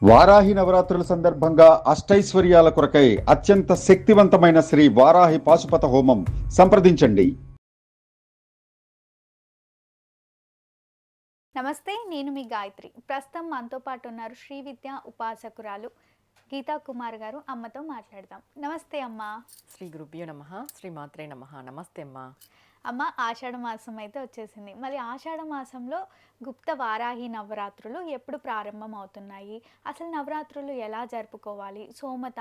వారాహి నవరాత్రుల సందర్భంగా అష్టైశ్వర్యాల కొరకై అత్యంత శక్తివంతమైన శ్రీ వారాహి పాశుపత హోమం సంప్రదించండి. నమస్తే, నేను మీ గాయత్రి. ప్రస్తుతం మనతో పాటు ఉన్నారు శ్రీ విద్య ఉపాసకురాలు గీతా కుమార్ గారు. అమ్మతో మాట్లాడదాం. నమస్తే అమ్మ. శ్రీ గురుభ్యో నమః, శ్రీ మాత్రే నమః. నమస్తే అమ్మ. అమ్మ, ఆషాఢ మాసం అయితే వచ్చేసింది. మరి ఆషాఢ మాసంలో గుప్త వారాహి నవరాత్రులు ఎప్పుడు ప్రారంభం అవుతున్నాయి? అసలు నవరాత్రులు ఎలా జరుపుకోవాలి? సోమత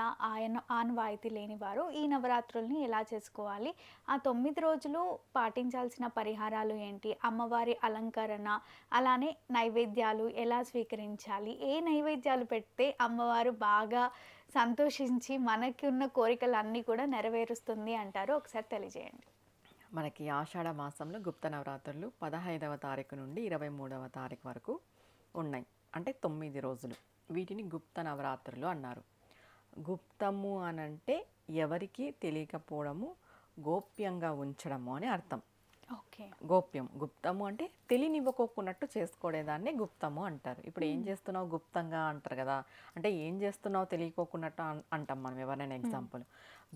ఆనవాయితీ లేని వారు ఈ నవరాత్రుల్ని ఎలా చేసుకోవాలి? ఆ 9 రోజులు పాటించాల్సిన పరిహారాలు ఏంటి? అమ్మవారి అలంకరణ, అలానే నైవేద్యాలు ఎలా స్వీకరించాలి? ఏ నైవేద్యాలు పెడితే అమ్మవారు బాగా సంతోషించి మనకి ఉన్న కోరికలన్నీ కూడా నెరవేరుస్తుంది అంటారు? ఒకసారి తెలియజేయండి. మనకి ఆషాఢ మాసంలో గుప్త నవరాత్రులు 15వ తారీఖు నుండి 23వ తారీఖు వరకు ఉన్నాయి. అంటే 9 రోజులు. వీటిని గుప్త నవరాత్రులు అన్నారు. గుప్తము అనంటే ఎవరికి తెలియకపోవడము, గోప్యంగా ఉంచడము అని అర్థం. ఓకే. గోప్యం, గుప్తము అంటే తెలియనివ్వకోకున్నట్టు చేసుకోలేదాన్ని గుప్తము అంటారు. ఇప్పుడు ఏం చేస్తున్నావు గుప్తంగా అంటారు కదా, అంటే ఏం చేస్తున్నావు తెలియకోకున్నట్టు అంటాం మనం ఎవరైనా. ఎగ్జాంపుల్,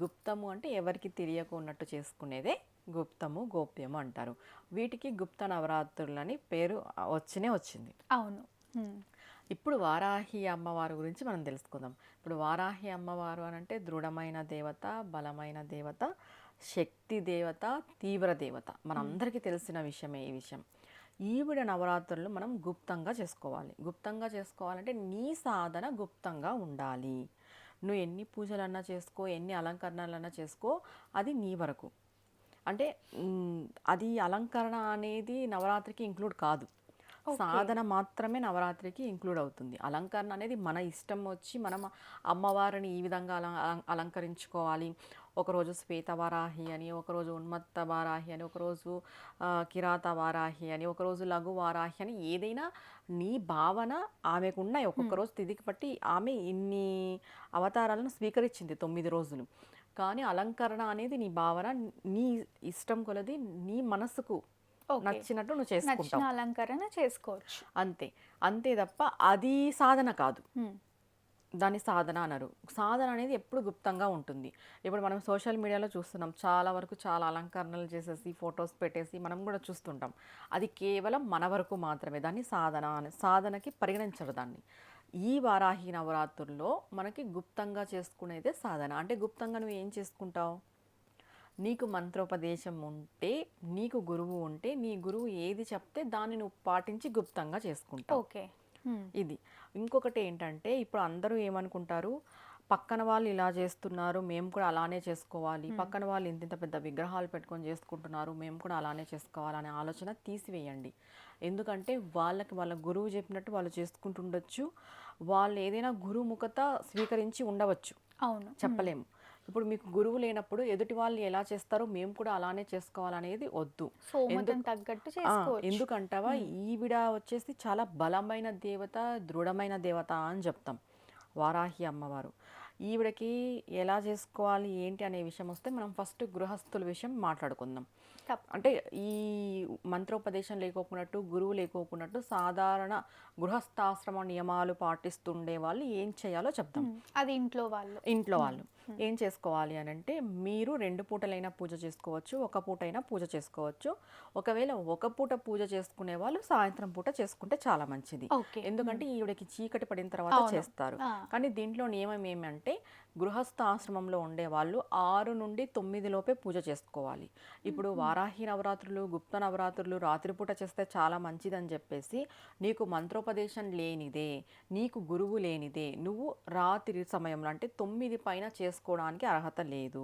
గుప్తము అంటే ఎవరికి తెలియకున్నట్టు చేసుకునేదే గుప్తము, గోప్యము అంటారు. వీటికి గుప్త నవరాత్రులని పేరు వచ్చింది. అవును. ఇప్పుడు వారాహి అమ్మవారి గురించి మనం తెలుసుకుందాం. ఇప్పుడు వారాహి అమ్మవారు అనంటే దృఢమైన దేవత, బలమైన దేవత, శక్తి దేవత, తీవ్ర దేవత. మనందరికీ తెలిసిన విషయమే ఈ విషయం. ఈవిడ నవరాత్రులు మనం గుప్తంగా చేసుకోవాలి. గుప్తంగా చేసుకోవాలంటే నీ సాధన గుప్తంగా ఉండాలి. నువ్వు ఎన్ని పూజలన్నా చేసుకో, ఎన్ని అలంకరణలన్నా చేసుకో, అది నీ వరకు. అంటే అది అలంకరణ అనేది నవరాత్రికి ఇంక్లూడ్ కాదు. సాధన మాత్రమే నవరాత్రికి ఇంక్లూడ్ అవుతుంది. అలంకరణ అనేది మన ఇష్టం వచ్చి మనం అమ్మవారిని ఈ విధంగా అలంకరించుకోవాలి. ఒకరోజు శ్వేత వారాహి అని, ఒకరోజు ఉన్మత్త వారాహి అని, ఒకరోజు కిరాత వారాహి అని, ఒకరోజు లఘు వారాహి అని, ఏదైనా నీ భావన ఆమెకు ఉన్నాయి. ఒక్కొక్క రోజు తిథికి బట్టి ఆమె ఇన్ని అవతారాలను స్వీకరించింది 9 రోజులు. కానీ అలంకరణ అనేది నీ భావన, నీ ఇష్టం కొలది, నీ మనసుకు నచ్చినట్టు నువ్వు చేసుకుంటావు. అలంకరణ చేసుకోవచ్చు, అంతే తప్ప అది సాధన కాదు. దాన్ని సాధన అనరు. సాధన అనేది ఎప్పుడు గుప్తంగా ఉంటుంది. ఇప్పుడు మనం సోషల్ మీడియాలో చూస్తున్నాం, చాలా వరకు చాలా అలంకరణలు చేసేసి ఫొటోస్ పెట్టేసి మనం కూడా చూస్తుంటాం. అది కేవలం మన వరకు మాత్రమే. దాన్ని సాధనకి పరిగణించరు దాన్ని. ఈ వారాహి నవరాత్రుల్లో మనకి గుప్తంగా చేసుకునేదే సాధన. అంటే గుప్తంగా నువ్వు ఏం చేసుకుంటావు? నీకు మంత్రోపదేశం ఉంటే, నీకు గురువు ఉంటే, నీ గురువు ఏది చెప్తే దాన్ని నువ్వు పాటించి గుప్తంగా చేసుకుంటావు. ఓకే. ఇది. ఇంకొకటి ఏంటంటే, ఇప్పుడు అందరూ ఏమనుకుంటారు, పక్కన వాళ్ళు ఇలా చేస్తున్నారు, మేము కూడా అలానే చేసుకోవాలి, పక్కన వాళ్ళు ఇంత పెద్ద విగ్రహాలు పెట్టుకొని చేసుకుంటున్నారు, మేము కూడా అలానే చేసుకోవాలనే ఆలోచన తీసివేయండి. ఎందుకంటే వాళ్ళ గురువు చెప్పినట్టు వాళ్ళు చేసుకుంటుండొచ్చు. వాళ్ళు ఏదైనా గురుముఖత స్వీకరించి ఉండవచ్చు. అవును, చెప్పలేము. ఇప్పుడు మీకు గురువు లేనప్పుడు ఎదుటి వాళ్ళు ఎలా చేస్తారో మేము కూడా అలానే చేసుకోవాలనేది వద్దు. ఎందుకంటావా, ఈవిడ వచ్చేసి చాలా బలమైన దేవత, దృఢమైన దేవత అని చెప్తాం వారాహి అమ్మవారు. ఈవిడకి ఎలా చేసుకోవాలి ఏంటి అనే విషయం వస్తే మనం ఫస్ట్ గృహస్థుల విషయం మాట్లాడుకుందాం. అంటే ఈ మంత్రోపదేశం లేకోకున్నట్టు, గురువు లేకోకున్నట్టు సాధారణ గృహస్థాశ్రమ నియమాలు పాటిస్తుండే వాళ్ళు ఏం చేయాలో చెప్తాం. అది ఇంట్లో వాళ్ళు ఏం చేసుకోవాలి అని అంటే, మీరు 2 పూటలైనా పూజ చేసుకోవచ్చు, ఒక పూట అయినా పూజ చేసుకోవచ్చు. ఒకవేళ ఒక పూట పూజ చేసుకునే వాళ్ళు సాయంత్రం పూట చేసుకుంటే చాలా మంచిది. ఎందుకంటే ఈవిడకి చీకటి పడిన తర్వాత చేస్తారు. కానీ దీంట్లో నియమం ఏమంటే, గృహస్థ ఆశ్రమంలో ఉండే వాళ్ళు 6 నుండి 9 లోపే పూజ చేసుకోవాలి. ఇప్పుడు వారాహి నవరాత్రులు, గుప్త నవరాత్రులు రాత్రిపూట చేస్తే చాలా మంచిదని చెప్పేసి, నీకు మంత్రోపదేశం లేనిదే, నీకు గురువు లేనిదే నువ్వు రాత్రి సమయంలో అంటే 9 పైన చేసుకోవడానికి అర్హత లేదు.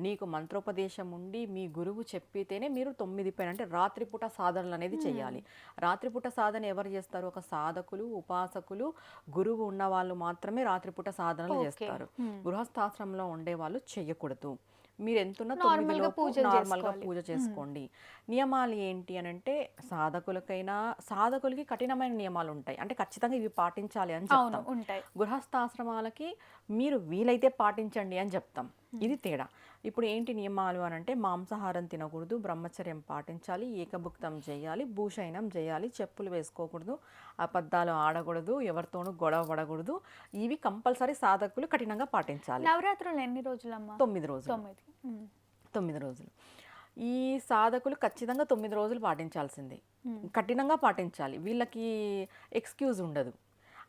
నీకు మంత్రోపదేశం ఉండి మీ గురువు చెప్పితేనే మీరు 9 పైన అంటే రాత్రిపూట సాధనలు అనేది చేయాలి. రాత్రిపూట సాధన ఎవరు చేస్తారు? ఒక సాధకులు, ఉపాసకులు, గురువు ఉన్న వాళ్ళు మాత్రమే రాత్రిపూట సాధనలు చేస్తారు. గృహస్థాశ్రమంలో ఉండే వాళ్ళు చెయ్యకూడదు. మీరు ఎంతున్నా 9 లోపు నార్మల్గా పూజ చేసుకోండి. నియమాలు ఏంటి అని అంటే, సాధకులకి కఠినమైన నియమాలు ఉంటాయి. అంటే ఖచ్చితంగా ఇవి పాటించాలి అని చెప్తాం. గృహస్థాశ్రమాలకి మీరు వీలైతే పాటించండి అని చెప్తాం. ఇది తేడా. ఇప్పుడు ఏంటి నియమాలు అని అంటే మాంసాహారం తినకూడదు, బ్రహ్మచర్యం పాటించాలి, ఏకభుక్తం చేయాలి, భూషయనం చేయాలి, చెప్పులు వేసుకోకూడదు, అబద్ధాలు ఆడకూడదు, ఎవరితోనూ గొడవ పడకూడదు. ఇవి కంపల్సరీ సాధకులు కఠినంగా పాటించాలి. నవరాత్రులు ఎన్ని రోజులమ్మా? 9 రోజులు. 9. 9 రోజులు. ఈ సాధకులు ఖచ్చితంగా 9 రోజులు పాటించాల్సిందే, కఠినంగా పాటించాలి. వీళ్ళకి ఎక్స్క్యూజ్ ఉండదు.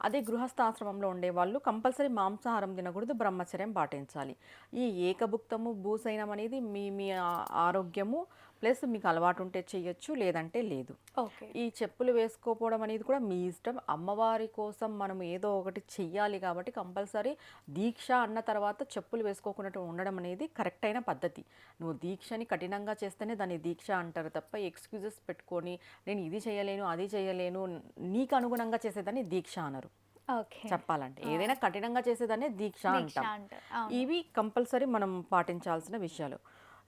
అదే గృహస్థాశ్రమంలో ఉండేవాళ్ళు కంపల్సరీ మాంసాహారం తినకూడదు, బ్రహ్మచర్యం పాటించాలి. ఈ ఏకభుక్తము భూసైనం అనేది మీ మీ ఆరోగ్యము ప్లస్ మీకు అలవాటు ఉంటే చెయ్యొచ్చు, లేదంటే లేదు. ఓకే. ఈ చెప్పులు వేసుకోకపోవడం అనేది కూడా మీ ఇష్టం. అమ్మవారి కోసం మనం ఏదో ఒకటి చెయ్యాలి కాబట్టి కంపల్సరీ దీక్ష అన్న తర్వాత చెప్పులు వేసుకోకుండా ఉండడం అనేది కరెక్ట్ అయిన పద్ధతి. నువ్వు దీక్షని కఠినంగా చేస్తేనే దాన్ని దీక్ష అంటారు తప్ప ఎక్స్క్యూజెస్ పెట్టుకొని నేను ఇది చేయలేను అది చేయలేను నీకు అనుగుణంగా చేసేదాన్ని దీక్ష అనరు. ఓకే. చెప్పాలంటే ఏదైనా కఠినంగా చేసేదాన్ని దీక్ష అంటాం. ఇవి కంపల్సరీ మనం పాటించాల్సిన విషయాలు.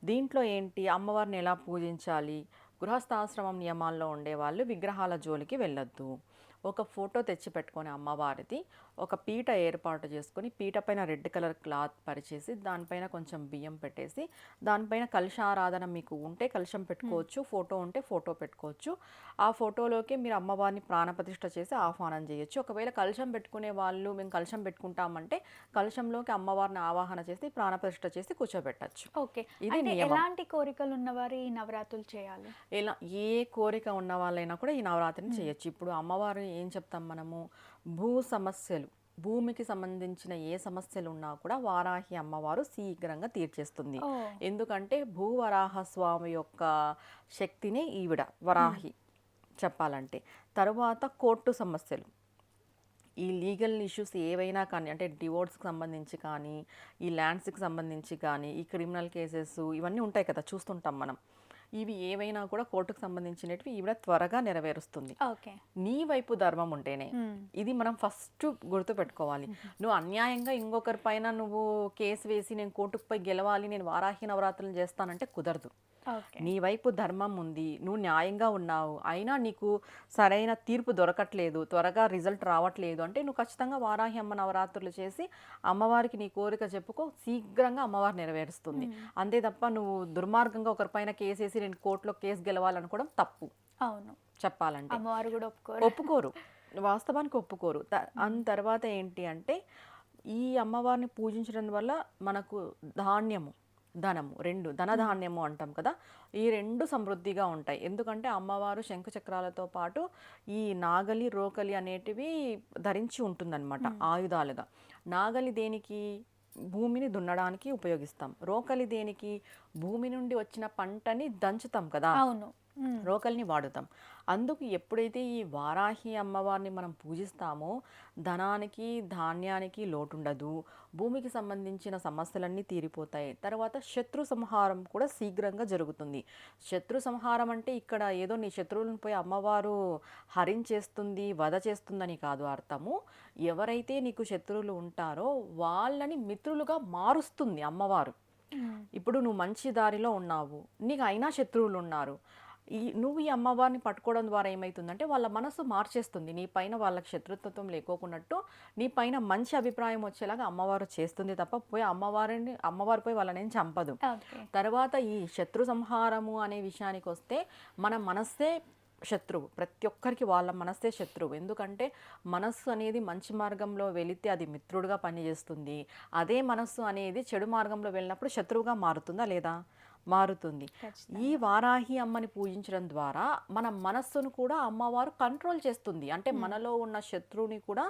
దీంట్లో ఏంటి, అమ్మవారిని ఎలా పూజించాలి, గృహస్థాశ్రమం నియమాల్లో ఉండేవాళ్ళు విగ్రహాల జోలికి వెళ్ళొద్దు. ఒక ఫోటో తెచ్చి పెట్టుకొని అమ్మవారిది ఒక పీట ఏర్పాటు చేసుకొని పీట పైన రెడ్ కలర్ క్లాత్ పరిచేసి దానిపైన కొంచెం బియ్యం పెట్టేసి దానిపైన కలశారాధన మీకు ఉంటే కలశం పెట్టుకోవచ్చు, ఫోటో ఉంటే ఫోటో పెట్టుకోవచ్చు. ఆ ఫోటోలోకి మీరు అమ్మవారిని ప్రాణప్రతిష్ఠ చేసి ఆహ్వానం చేయొచ్చు. ఒకవేళ కలశం పెట్టుకునే వాళ్ళు మేము కలశం పెట్టుకుంటామంటే కలశంలోకి అమ్మవారిని ఆవాహన చేసి ప్రాణప్రతిష్ఠ చేసి కూర్చోబెట్టచ్చు. ఓకే. ఇది అంటే నియమం. ఎలాంటి కోరికలు ఉన్నవారు ఈ నవరాత్రులు చేయాలి? ఎలా ఏ కోరిక ఉన్న వాళ్ళైనా కూడా ఈ నవరాత్రిని చేయొచ్చు. ఇప్పుడు అమ్మవారు ఏం చెప్తాం మనము, భూ సమస్యలు, భూమికి సంబంధించిన ఏ సమస్యలు ఉన్నా కూడా వారాహి అమ్మవారు శీఘ్రంగా తీర్చేస్తుంది. ఎందుకంటే భూవరాహ స్వామి యొక్క శక్తిని ఈవిడ వరాహి చెప్పాలంటే. తరువాత కోర్టు సమస్యలు, ఈ లీగల్ ఇష్యూస్ ఏవైనా కానీ అంటే డివోర్స్కి సంబంధించి కానీ ఈ ల్యాండ్స్కి సంబంధించి కానీ ఈ క్రిమినల్ కేసెస్ ఇవన్నీ ఉంటాయి కదా చూస్తుంటాం మనం. ఇవి ఏవైనా కూడా కోర్టుకు సంబంధించినవి ఈవిడ త్వరగా నెరవేరుస్తుంది. ఓకే. నీ వైపు ధర్మం ఉంటేనే. ఇది మనం ఫస్ట్ గుర్తు పెట్టుకోవాలి. నువ్వు అన్యాయంగా ఇంకొకరి పైన నువ్వు కేసు వేసి నేను కోర్టుకు పోయి గెలవాలి, నేను వారాహి నవరాత్రులు చేస్తానంటే కుదరదు. నీ వైపు ధర్మం ఉంది, నువ్వు న్యాయంగా ఉన్నావు, అయినా నీకు సరైన తీర్పు దొరకట్లేదు, త్వరగా రిజల్ట్ రావట్లేదు అంటే నువ్వు ఖచ్చితంగా వారాహి అమ్మ నవరాత్రులు చేసి అమ్మవారికి నీ కోరిక చెప్పుకో, శీఘ్రంగా అమ్మవారు నెరవేరుస్తుంది. అంతే తప్ప నువ్వు దుర్మార్గంగా ఒకరిపైన కేసు వేసి నేను కోర్టులో కేసు గెలవాలనుకోవడం తప్పు. అవును, చెప్పాలంటే అమ్మవారు కూడా ఒప్పుకోరు, వాస్తవానికి ఒప్పుకోరు. అంత తర్వాత ఏంటి అంటే ఈ అమ్మవారిని పూజించడం వల్ల మనకు ధాన్యము ధనము రెండు ధనధాన్యము అంటాం కదా, ఈ రెండు సమృద్ధిగా ఉంటాయి. ఎందుకంటే అమ్మవారు శంఖచక్రాలతో పాటు ఈ నాగలి రోకలి అనేటివి ధరించి ఉంటుందన్నమాట ఆయుధాలుగా. నాగలి దేనికి, భూమిని దున్నడానికి ఉపయోగిస్తాం. రోకలి దేనికి, భూమి నుండి వచ్చిన పంటని దంచుతాం కదా, అవును, రోకల్ని వాడుతాం. అందుకు ఎప్పుడైతే ఈ వారాహి అమ్మవారిని మనం పూజిస్తామో ధనానికి ధాన్యానికి లోటుండదు, భూమికి సంబంధించిన సమస్యలన్నీ తీరిపోతాయి. తర్వాత శత్రు సంహారం కూడా శీఘ్రంగా జరుగుతుంది. శత్రు సంహారం అంటే ఇక్కడ ఏదో నీ శత్రువులను పోయి అమ్మవారు హరించేస్తుంది వధ చేస్తుందని కాదు అర్థము. ఎవరైతే నీకు శత్రువులు ఉంటారో వాళ్ళని మిత్రులుగా మారుస్తుంది అమ్మవారు. ఇప్పుడు నువ్వు మంచి దారిలో ఉన్నావు, నీకు అయినా శత్రువులు ఉన్నారు, నువ్వు ఈ అమ్మవారిని పట్టుకోవడం ద్వారా ఏమవుతుందంటే వాళ్ళ మనసు మార్చేస్తుంది. నీ పైన వాళ్ళకి శత్రుత్వం లేకోకున్నట్టు నీ పైన మంచి అభిప్రాయం వచ్చేలాగా అమ్మవారు చేస్తుంది తప్ప పోయి అమ్మవారి పోయి వాళ్ళని చంపదు. తర్వాత ఈ శత్రు సంహారము అనే విషయానికి వస్తే మన మనస్సే శత్రువు, ప్రతి ఒక్కరికి వాళ్ళ మనస్సే శత్రువు. ఎందుకంటే మనస్సు అనేది మంచి మార్గంలో వెళితే అది మిత్రుడుగా పనిచేస్తుంది, అదే మనస్సు అనేది చెడు మార్గంలో వెళ్ళినప్పుడు శత్రువుగా మారుతుందా లేదా? మారుతుంది. ఈ వారాహి అమ్మని పూజించడం ద్వారా మన మనస్సును కూడా అమ్మవారు కంట్రోల్ చేస్తుంది. అంటే మనలో ఉన్న శత్రువుని కూడా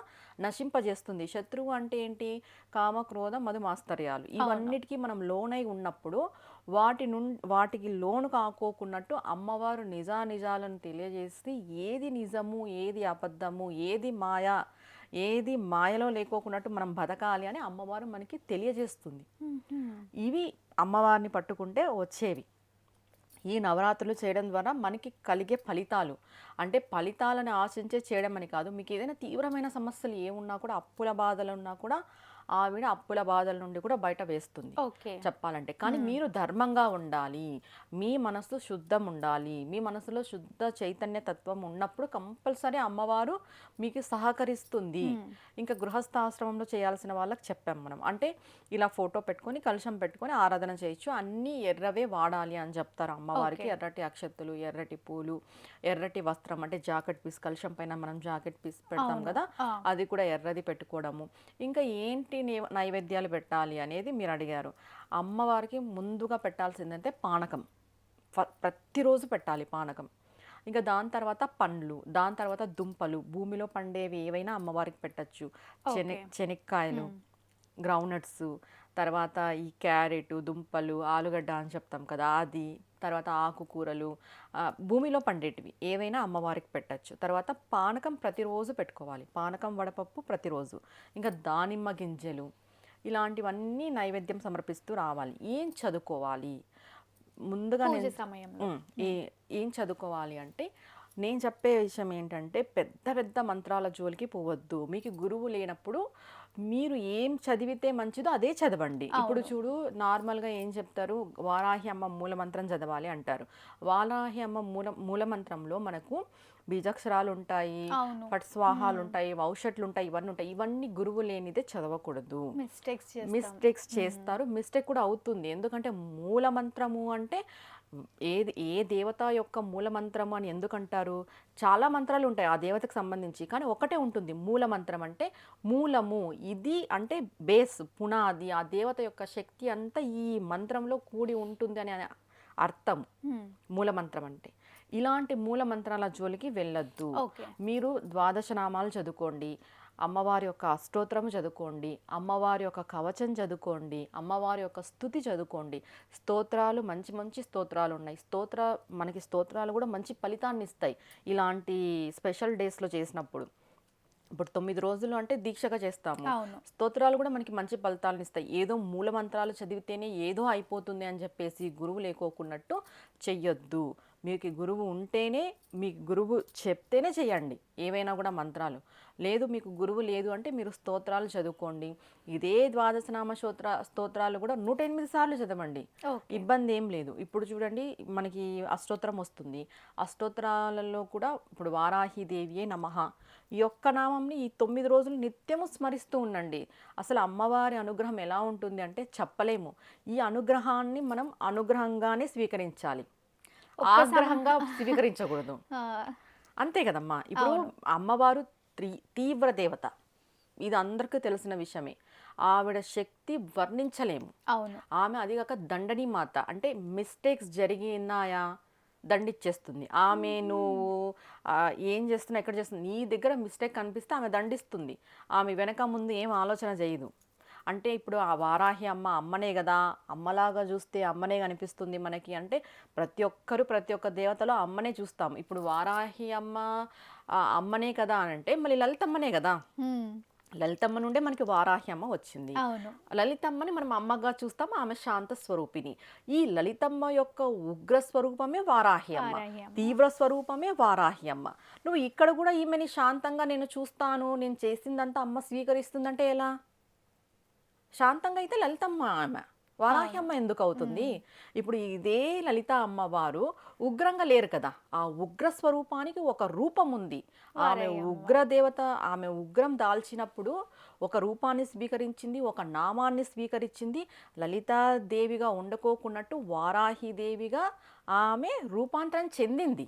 నశింపజేస్తుంది. శత్రువు అంటే ఏంటి, కామ క్రోధ మధు మాస్తర్యాలు, ఇవన్నిటికీ మనం లోనై ఉన్నప్పుడు వాటికి లోను కాకోకున్నట్టు అమ్మవారు నిజాలను తెలియజేసి ఏది నిజము ఏది అబద్ధము ఏది మాయా ఏది మాయలో లేకోకున్నట్టు మనం బతకాలి అని అమ్మవారు మనకి తెలియజేస్తుంది. ఇవి అమ్మవారిని పట్టుకుంటే వచ్చేవి. ఈ నవరాత్రులు చేయడం ద్వారా మనకి కలిగే ఫలితాలు, అంటే ఫలితాలను ఆశించే చేయడం అని కాదు. మీకు ఏదైనా తీవ్రమైన సమస్యలు ఏమున్నా కూడా, అప్పుల బాధలు ఉన్నా కూడా ఆవిడ అప్పుల బాధల నుండి కూడా బయట వేస్తుంది ఓకే. చెప్పాలంటే. కానీ మీరు ధర్మంగా ఉండాలి, మీ మనసు శుద్ధం ఉండాలి, మీ మనసులో శుద్ధ చైతన్య తత్వం ఉన్నప్పుడు కంపల్సరీ అమ్మవారు మీకు సహకరిస్తుంది. ఇంకా గృహస్థాశ్రమంలో చేయాల్సిన వాళ్ళకి చెప్పాం మనం. అంటే ఇలా ఫోటో పెట్టుకొని కలశం పెట్టుకొని ఆరాధన చేయొచ్చు, అన్నీ ఎర్రవే వాడాలి అని చెప్తారు అమ్మవారికి. ఎర్రటి అక్షతలు, ఎర్రటి పూలు, ఎర్రటి వస్త్రం, అంటే జాకెట్ పీస్, కలశం పైన మనం జాకెట్ పీస్ పెడతాం కదా, అది కూడా ఎర్రది పెట్టుకోవడము. ఇంకా ఏంటి నైవేద్యాలు పెట్టాలి అనేది మీరు అడిగారు. అమ్మవారికి ముందుగా పెట్టాల్సిందంటే పానకం, ప్రతిరోజు పెట్టాలి పానకం. ఇంకా దాని తర్వాత పండ్లు, దాని తర్వాత దుంపలు, భూమిలో పండేవి ఏవైనా అమ్మవారికి పెట్టచ్చు. శనక్కాయలు, గ్రౌండ్నట్స్, తర్వాత ఈ క్యారెట్, దుంపలు, ఆలుగడ్డ అని చెప్తాం కదా అది, తర్వాత ఆకుకూరలు, భూమిలో పండేటివి ఏవైనా అమ్మవారికి పెట్టచ్చు. తర్వాత పానకం ప్రతిరోజు పెట్టుకోవాలి, పానకం వడపప్పు ప్రతిరోజు. ఇంకా దానిమ్మ గింజలు, ఇలాంటివన్నీ నైవేద్యం సమర్పిస్తూ రావాలి. ఏం చదువుకోవాలి ముందుగా ఏం చదువుకోవాలి అంటే, నేను చెప్పే విషయం ఏంటంటే పెద్ద పెద్ద మంత్రాల జోలికి పోవద్దు. మీకు గురువు లేనప్పుడు మీరు ఏం చదివితే మంచిదో అదే చదవండి. ఇప్పుడు చూడు, నార్మల్గా ఏం చెప్తారు, వారాహి అమ్మ మూలమంత్రం చదవాలి అంటారు. వారాహి అమ్మ మూలమంత్రంలో మనకు బీజాక్షరాలు ఉంటాయి, పట్స్వాహాలు ఉంటాయి, ఔషట్లు ఉంటాయి, ఇవన్నీ ఉంటాయి. ఇవన్నీ గురువు లేనిదే చదవకూడదు. మిస్టేక్స్ చేస్తారు, మిస్టేక్ కూడా అవుతుంది. ఎందుకంటే మూలమంత్రము అంటే ఏ దేవత యొక్క మూలమంత్రము అని ఎందుకంటారు? చాలా మంత్రాలు ఉంటాయి ఆ దేవతకు సంబంధించి, కానీ ఒకటే ఉంటుంది మూలమంత్రం అంటే. మూలము ఇది అంటే బేస్, పునాది, ఆ దేవత యొక్క శక్తి అంతా ఈ మంత్రంలో కూడి ఉంటుంది అని అర్థం మూలమంత్రం అంటే. ఇలాంటి మూలమంత్రాల జోలికి వెళ్ళొద్దు. మీరు ద్వాదశ నామాలు చదువుకోండి, అమ్మవారి యొక్క అష్టోత్తరము చదువుకోండి, అమ్మవారి యొక్క కవచం చదువుకోండి, అమ్మవారి యొక్క స్తుతి చదువుకోండి. స్తోత్రాలు మంచి మంచి స్తోత్రాలు ఉన్నాయి. మనకి స్తోత్రాలు కూడా మంచి ఫలితాన్ని ఇస్తాయి ఇలాంటి స్పెషల్ డేస్లో చేసినప్పుడు. ఇప్పుడు 9 రోజులు అంటే దీక్షగా చేస్తాము, స్తోత్రాలు కూడా మనకి మంచి ఫలితాలను ఇస్తాయి. ఏదో మూలమంత్రాలు చదివితేనే ఏదో అయిపోతుంది అని చెప్పేసి గురువు లేకోకున్నట్టు చెయ్యొద్దు. మీకు గురువు ఉంటేనే, మీకు గురువు చెప్తేనే చేయండి ఏవైనా కూడా మంత్రాలు. లేదు మీకు గురువు లేదు అంటే మీరు స్తోత్రాలు చదువుకోండి. ఇదే ద్వాదశనామ స్తోత్రాలు కూడా 108 సార్లు చదవండి, ఇబ్బంది ఏం లేదు. ఇప్పుడు చూడండి, మనకి అష్టోత్తరం వస్తుంది, అష్టోత్తరాలలో కూడా ఇప్పుడు వారాహిదేవియే నమః ఈ ఒక్క నామంని ఈ 9 రోజులు నిత్యము స్మరిస్తూ ఉండండి. అసలు అమ్మవారి అనుగ్రహం ఎలా ఉంటుంది అంటే చెప్పలేము. ఈ అనుగ్రహాన్ని మనం అనుగ్రహంగానే స్వీకరించాలి, ఆగ్రహంగా స్వీకరించకూడదు. అంతే కదమ్మా. ఇప్పుడు అమ్మవారు తీవ్ర దేవత, ఇది అందరికీ తెలిసిన విషయమే. ఆవిడ శక్తి వర్ణించలేము. ఆమె అది కాక దండని మాత, అంటే మిస్టేక్స్ జరిగినాయా దండిచ్చేస్తుంది. ఆమె నువ్వు ఏం చేస్తున్నా, ఎక్కడ చేస్తున్నా, నీ దగ్గర మిస్టేక్ కనిపిస్తే ఆమె దండిస్తుంది. ఆమె వెనక ముందు ఏం ఆలోచన చేయదు. అంటే ఇప్పుడు ఆ వారాహి అమ్మనే కదా, అమ్మలాగా చూస్తే అమ్మనే కనిపిస్తుంది మనకి అంటే, ప్రతి ఒక్క దేవతలో అమ్మనే చూస్తాం. ఇప్పుడు వారాహి అమ్మనే కదా అని అంటే మళ్ళీ లలితమ్మనే కదా. లలితమ్మ నుండే మనకి వారాహి అమ్మ వచ్చింది. లలితమ్మని మనం అమ్మగా చూస్తాము, ఆమె శాంత స్వరూపిణి. ఈ లలితమ్మ యొక్క ఉగ్ర స్వరూపమే వారాహి అమ్మ, తీవ్ర స్వరూపమే వారాహి అమ్మ. నువ్వు ఇక్కడ కూడా ఈమెని శాంతంగా నేను చూస్తాను, నేను చేసిందంతా అమ్మ స్వీకరిస్తుందంటే ఎలా? శాంతంగా అయితే లలితమ్మ ఆమె, వారాహి అమ్మ ఎందుకు అవుతుంది? ఇప్పుడు ఇదే లలిత అమ్మవారు ఉగ్రంగా లేరు కదా, ఆ ఉగ్ర స్వరూపానికి ఒక రూపం ఉంది. ఆమె ఉగ్ర దేవత, ఆమె ఉగ్రం దాల్చినప్పుడు ఒక రూపాన్ని స్వీకరించింది, ఒక నామాన్ని స్వీకరించింది. లలితాదేవిగా ఉండకోకున్నట్టు వారాహిదేవిగా ఆమె రూపాంతరం చెందింది.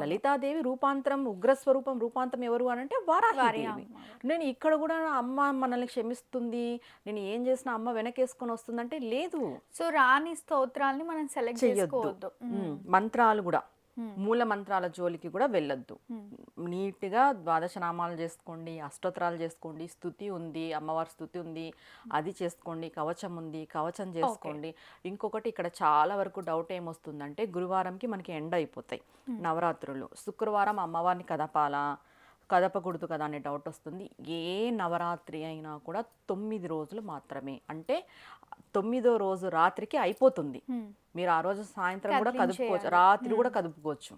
లలితాదేవి రూపాంతరం, ఉగ్రస్వరూపం రూపాంతరం ఎవరు అని అంటే వారాహిదేవి. నేను ఇక్కడ కూడా అమ్మ మనల్ని క్షమిస్తుంది, నేను ఏం చేసినా అమ్మ వెనకేసుకొని వస్తుందంటే లేదు. సో రాని స్తోత్రాలని మనం సెలెక్ట్ చేసుకోవద్దు. మంత్రాలు కూడా, మూల మంత్రాల జోలికి కూడా వెళ్ళొద్దు. నీట్గా ద్వాదశ నామాలు చేసుకోండి, అష్టోత్తరాలు చేసుకోండి, స్తుతి ఉంది, అమ్మవారి స్తుతి ఉంది, అది చేసుకోండి, కవచం ఉంది, కవచం చేసుకోండి. ఇంకొకటి ఇక్కడ చాలా వరకు డౌట్ ఏమొస్తుందంటే, గురువారంకి మనకి ఎండ్ అయిపోతాయి నవరాత్రులు, శుక్రవారం అమ్మవారిని కదపకూడదు కదా అనే డౌట్ వస్తుంది. ఏ నవరాత్రి అయినా కూడా 9 రోజులు మాత్రమే, అంటే 9వ రోజు రాత్రికి అయిపోతుంది. మీరు ఆ రోజు సాయంత్రం కూడా కదుపుకోవచ్చు, రాత్రి కూడా కదుపుకోవచ్చు.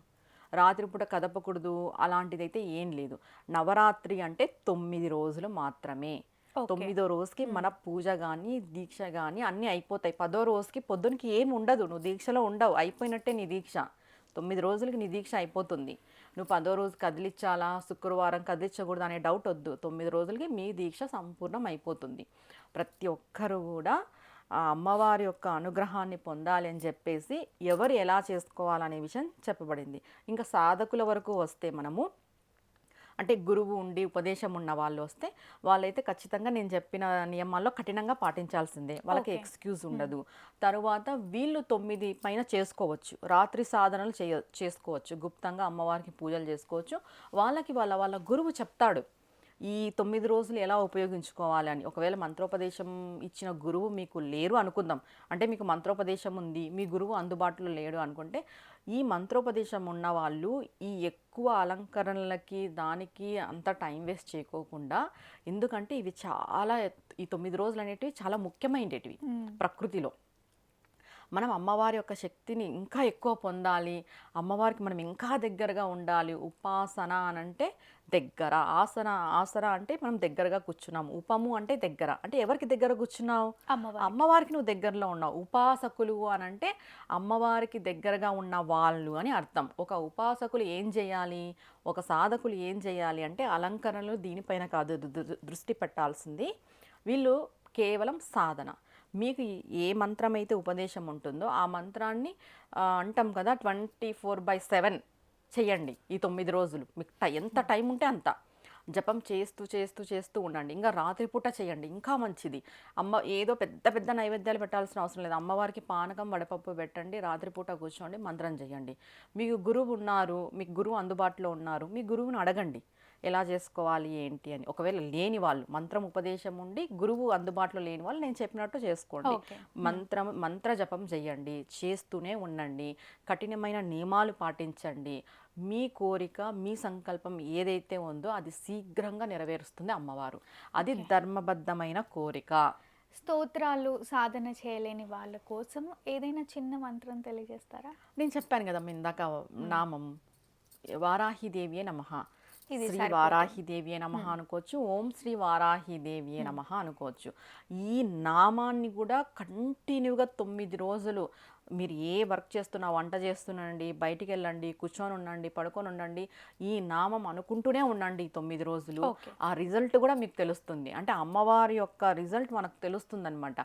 రాత్రి పూట కదపకూడదు అలాంటిదైతే ఏం లేదు. నవరాత్రి అంటే 9 రోజులు మాత్రమే. ఓకే. 9వ రోజుకి మన పూజ కానీ దీక్ష కానీ అన్నీ అయిపోతాయి. 10వ రోజుకి పొద్దునకి ఏం ఉండదు, నువ్వు దీక్షలో ఉండవు, అయిపోయినట్టే నీ దీక్ష. 9 రోజులకి నీ దీక్ష అయిపోతుంది. నువ్వు 10వ రోజు కదిలించాలా, శుక్రవారం కదిలించకూడదు అనే డౌట్ వద్దు. 9 రోజులకి మీ దీక్ష సంపూర్ణం అయిపోతుంది. ప్రతి ఒక్కరు కూడా ఆ అమ్మవారి యొక్క అనుగ్రహాన్ని పొందాలి అని చెప్పేసి ఎవరు ఎలా చేసుకోవాలనే విషయం చెప్పబడింది. ఇంకా సాధకుల వరకు వస్తే మనము అంటే గురువు ఉండి ఉపదేశం ఉన్న వాళ్ళు వస్తే వాళ్ళైతే ఖచ్చితంగా నేను చెప్పిన నియమాల్లో కఠినంగా పాటించాల్సిందే, వాళ్ళకి ఓకే. ఎక్స్క్యూజ్ ఉండదు. తరువాత వీళ్ళు 9 పైన చేసుకోవచ్చు, రాత్రి సాధనలు చేసుకోవచ్చు, గుప్తంగా అమ్మవారికి పూజలు చేసుకోవచ్చు. వాళ్ళకి వాళ్ళ గురువు చెప్తాడు ఈ 9 రోజులు ఎలా ఉపయోగించుకోవాలి అని. ఒకవేళ మంత్రోపదేశం ఇచ్చిన గురువు మీకు లేరు అనుకుందాం, అంటే మీకు మంత్రోపదేశం ఉంది, మీ గురువు అందుబాటులో లేడు అనుకుంటే, ఈ మంత్రోపదేశం ఉన్న వాళ్ళు ఈ ఎక్కువ అలంకరణలకి దానికి అంత టైం వేస్ట్ చేయకోకుండా, ఎందుకంటే ఇవి చాలా ఈ 9 రోజులు అనేటివి చాలా ముఖ్యమైనటివి ప్రకృతిలో. మనం అమ్మవారి యొక్క శక్తిని ఇంకా ఎక్కువ పొందాలి, అమ్మవారికి మనం ఇంకా దగ్గరగా ఉండాలి. ఉపాసన అని అంటే దగ్గర, ఆసన అంటే మనం దగ్గరగా కూర్చున్నాము, ఉపము అంటే దగ్గర, అంటే ఎవరికి దగ్గర కూర్చున్నావు? అమ్మవారికి నువ్వు దగ్గరలో ఉన్నావు. ఉపాసకులు అని అంటే అమ్మవారికి దగ్గరగా ఉన్న వాళ్ళు అని అర్థం. ఒక ఉపాసకులు ఏం చేయాలి, ఒక సాధకులు ఏం చేయాలి అంటే అలంకరణలు దీనిపైన కాదు దృష్టి పెట్టాల్సింది. వీళ్ళు కేవలం సాధన. మీకు ఏ మంత్రం అయితే ఉపదేశం ఉంటుందో ఆ మంత్రాన్ని అంటాం కదా 24/7 చెయ్యండి ఈ 9 రోజులు. మీకు ఎంత టైం ఉంటే అంత జపం చేస్తూ ఉండండి. ఇంకా రాత్రిపూట చేయండి, ఇంకా మంచిది. ఏదో పెద్ద నైవేద్యాలు పెట్టాల్సిన అవసరం లేదు. అమ్మవారికి పానకం వడపప్పు పెట్టండి, రాత్రిపూట కూర్చోండి, మంత్రం చేయండి. మీకు గురువు ఉన్నారు, మీకు గురువు అందుబాటులో ఉన్నారు, మీ గురువుని అడగండి ఎలా చేసుకోవాలి ఏంటి అని. ఒకవేళ లేని వాళ్ళు, మంత్రం ఉపదేశం ఉండి గురువు అందుబాటులో లేని వాళ్ళు నేను చెప్పినట్టు చేసుకోండి. మంత్ర జపం చేయండి, చేస్తూనే ఉండండి, కఠినమైన నియమాలు పాటించండి. మీ కోరిక, మీ సంకల్పం ఏదైతే ఉందో అది శీఘ్రంగా నెరవేరుస్తుంది అమ్మవారు. అది ధర్మబద్ధమైన కోరిక. స్తోత్రాలు సాధన చేయలేని వాళ్ళ కోసం ఏదైనా చిన్న మంత్రం తెలియజేస్తారా? నేను చెప్పాను కదా ఇందాక నామం, వారాహిదేవియే నమః, ఇది శ్రీ వారాహిదేవియే నమః అనుకోవచ్చు, ఓం శ్రీ వారాహిదేవియే నమః అనుకోవచ్చు. ఈ నామాన్ని కూడా కంటిన్యూగా 9 రోజులు మీరు ఏ వర్క్ చేస్తున్నా, వంట చేస్తుండండి, బయటికి వెళ్ళండి, కూర్చొని ఉండండి, పడుకొని ఉండండి, ఈ నామం అనుకుంటూనే ఉండండి 9 రోజులు. ఆ రిజల్ట్ కూడా మీకు తెలుస్తుంది. అంటే అమ్మవారి యొక్క రిజల్ట్ మనకు తెలుస్తుంది అనమాట.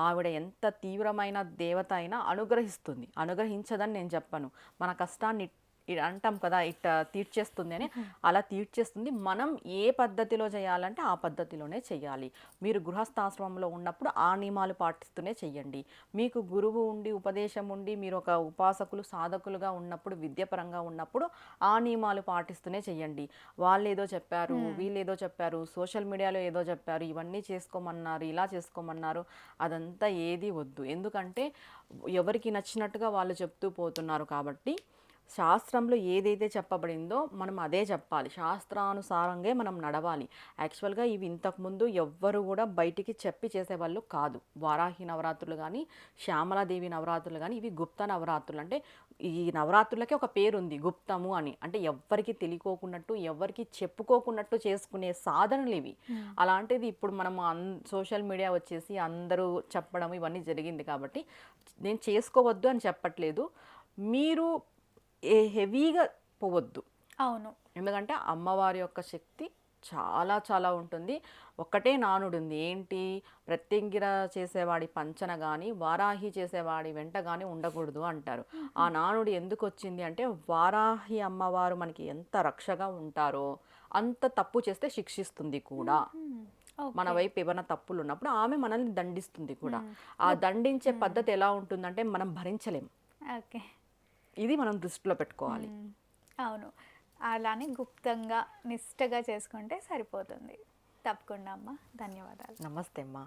ఆవిడ ఎంత తీవ్రమైన దేవత అయినా అనుగ్రహిస్తుంది, అనుగ్రహించదని నేను చెప్పను. మన కష్టాన్ని అంటాం కదా ఇట్ట తీర్చేస్తుంది అని, అలా తీర్చేస్తుంది. మనం ఏ పద్ధతిలో చేయాలంటే ఆ పద్ధతిలోనే చేయాలి. మీరు గృహస్థాశ్రమంలో ఉన్నప్పుడు ఆ నియమాలు పాటిస్తూనే చెయ్యండి. మీకు గురువు ఉండి ఉపదేశం ఉండి మీరు ఒక ఉపాసకులు సాధకులుగా ఉన్నప్పుడు, విద్యాపరంగా ఉన్నప్పుడు ఆ నియమాలు పాటిస్తూనే చెయ్యండి. వాళ్ళు ఏదో చెప్పారు, వీళ్ళు ఏదో చెప్పారు, సోషల్ మీడియాలో ఏదో చెప్పారు, ఇవన్నీ చేసుకోమన్నారు, ఇలా చేసుకోమన్నారు, అదంతా ఏది వద్దు. ఎందుకంటే ఎవరికి నచ్చినట్టుగా వాళ్ళు చెప్తూ పోతున్నారు. కాబట్టి శాస్త్రంలో ఏదైతే చెప్పబడిందో మనం అదే చెప్పాలి, శాస్త్రానుసారంగా మనం నడవాలి. యాక్చువల్గా ఇవి ఇంతకుముందు ఎవ్వరు కూడా బయటికి చెప్పి చేసేవాళ్ళు కాదు. వారాహి నవరాత్రులు కానీ, శ్యామలాదేవి నవరాత్రులు కానీ, ఇవి గుప్త నవరాత్రులు. అంటే ఈ నవరాత్రులకే ఒక పేరు ఉంది, గుప్తము అని. అంటే ఎవ్వరికి తెలియకోకున్నట్టు, ఎవ్వరికి చెప్పుకోకున్నట్టు చేసుకునే సాధనలు ఇవి. అలాంటిది ఇప్పుడు మనం సోషల్ మీడియా వచ్చేసి అందరూ చెప్పడం ఇవన్నీ జరిగింది. కాబట్టి నేను చేసుకోవద్దు అని చెప్పట్లేదు, మీరు హెవీగా పోవద్దు. అవును, ఎందుకంటే అమ్మవారి యొక్క శక్తి చాలా చాలా ఉంటుంది. ఒక్కటే నానుడు ఉంది, ఏంటి? ప్రత్యంగిర చేసేవాడి పంచన కానీ వారాహి చేసేవాడి వెంట కానీ ఉండకూడదు అంటారు. ఆ నానుడు ఎందుకు వచ్చింది అంటే, వారాహి అమ్మవారు మనకి ఎంత రక్షగా ఉంటారో అంత తప్పు చేస్తే శిక్షిస్తుంది కూడా. మన వైపు ఏమైనా తప్పులు ఉన్నప్పుడు ఆమె మనల్ని దండిస్తుంది కూడా. ఆ దండించే పద్ధతి ఎలా ఉంటుందంటే మనం భరించలేం. ఓకే, ఇది మనం దృష్టిలో పెట్టుకోవాలి. అవును, అలానే గుప్తంగా నిష్టగా చేసుకుంటే సరిపోతుంది. తప్పకుండా అమ్మ, ధన్యవాదాలు. నమస్తే అమ్మా.